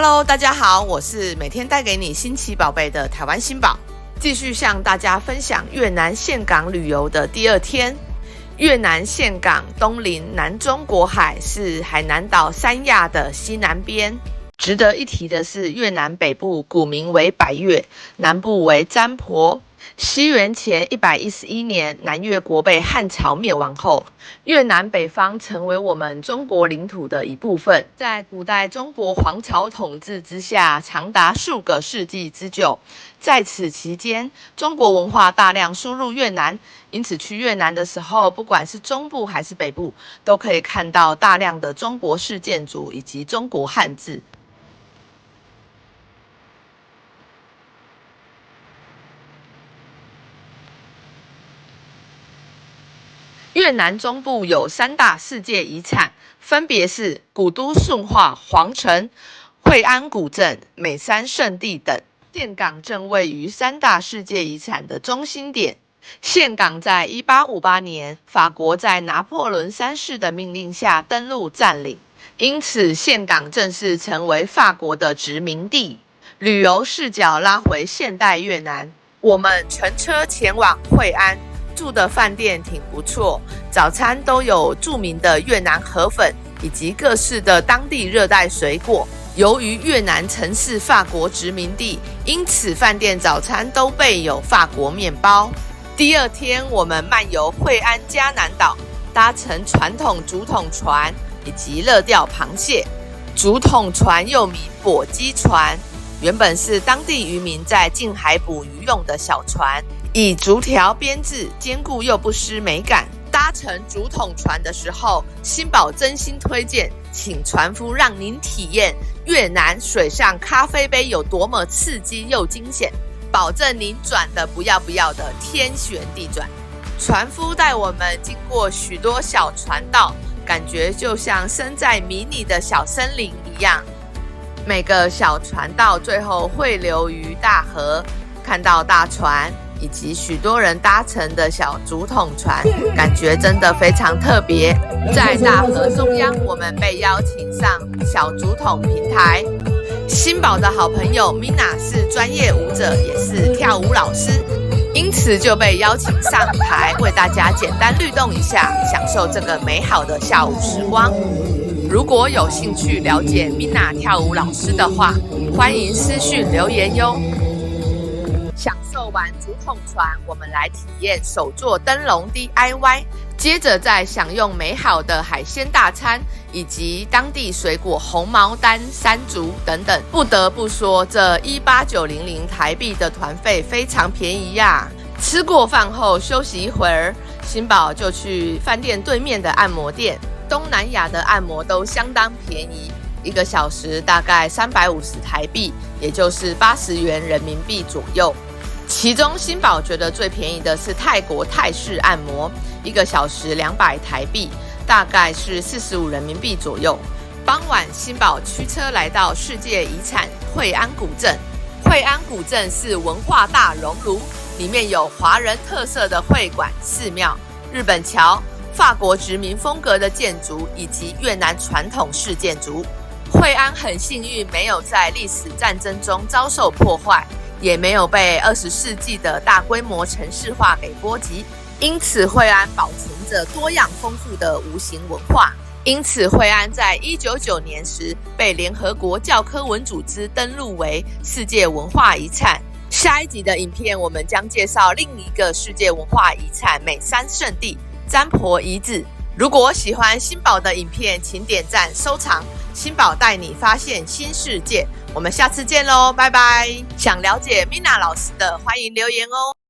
Hello， 大家好，我是每天带给你新奇宝贝的台湾新宝，继续向大家分享越南岘港旅游的第二天。越南岘港东临南中国海，是海南岛三亚的西南边。值得一提的是，越南北部古名为百越，南部为占婆。西元前111年，南越国被汉朝灭亡后，越南北方成为我们中国领土的一部分。在古代中国皇朝统治之下，长达数个世纪之久。在此期间，中国文化大量输入越南，因此去越南的时候，不管是中部还是北部，都可以看到大量的中国式建筑以及中国汉字。越南中部有三大世界遗产，分别是古都顺化、皇城、惠安古镇、美山圣地等。岘港正位于三大世界遗产的中心点。岘港在1858年，法国在拿破仑三世的命令下登陆占领，因此岘港正式成为法国的殖民地。旅游视角拉回现代越南，我们乘车前往惠安。住的饭店挺不错，早餐都有著名的越南河粉以及各式的当地热带水果。由于越南曾是法国殖民地，因此饭店早餐都备有法国面包。第二天，我们漫游惠安嘉南岛，搭乘传统竹筒船以及热钓螃蟹。竹筒船又名簸箕船，原本是当地渔民在近海捕鱼用的小船。以竹条编制，坚固又不失美感。搭乘竹筒船的时候，新宝真心推荐，请船夫让您体验越南水上咖啡杯有多么刺激又惊险，保证您转的不要不要的天旋地转。船夫带我们经过许多小船道，感觉就像身在迷你的小森林一样。每个小船道最后汇流于大河，看到大船以及许多人搭乘的小竹筒船，感觉真的非常特别。在大河中央，我们被邀请上小竹筒平台。新宝的好朋友 Mina 是专业舞者，也是跳舞老师，因此就被邀请上台，为大家简单律动一下，享受这个美好的下午时光。如果有兴趣了解 Mina 跳舞老师的话，欢迎私讯留言哟。享受完竹筒船，我们来体验手作灯笼 DIY， 接着再享用美好的海鲜大餐以及当地水果红毛丹、山竹等等。不得不说，这18900台币的团费非常便宜呀。吃过饭后休息一会儿，新宝就去饭店对面的按摩店。东南亚的按摩都相当便宜，1个小时大概350台币，也就是80元人民币左右。其中新宝觉得最便宜的是泰国泰式按摩，1个小时200台币，大概是45人民币左右。傍晚，新宝驱车来到世界遗产惠安古镇。惠安古镇是文化大熔炉，里面有华人特色的会馆、寺庙、日本桥、法国殖民风格的建筑以及越南传统式建筑。惠安很幸运，没有在历史战争中遭受破坏，也没有被20世纪的大规模城市化给波及，因此惠安保存着多样丰富的无形文化。因此惠安在199年时被联合国教科文组织登录为世界文化遗产。下一集的影片，我们将介绍另一个世界文化遗产美山圣地占婆遗址。如果喜欢新宝的影片，请点赞收藏，新宝带你发现新世界。我们下次见喽，拜拜！想了解 Mina 老师的，欢迎留言哦。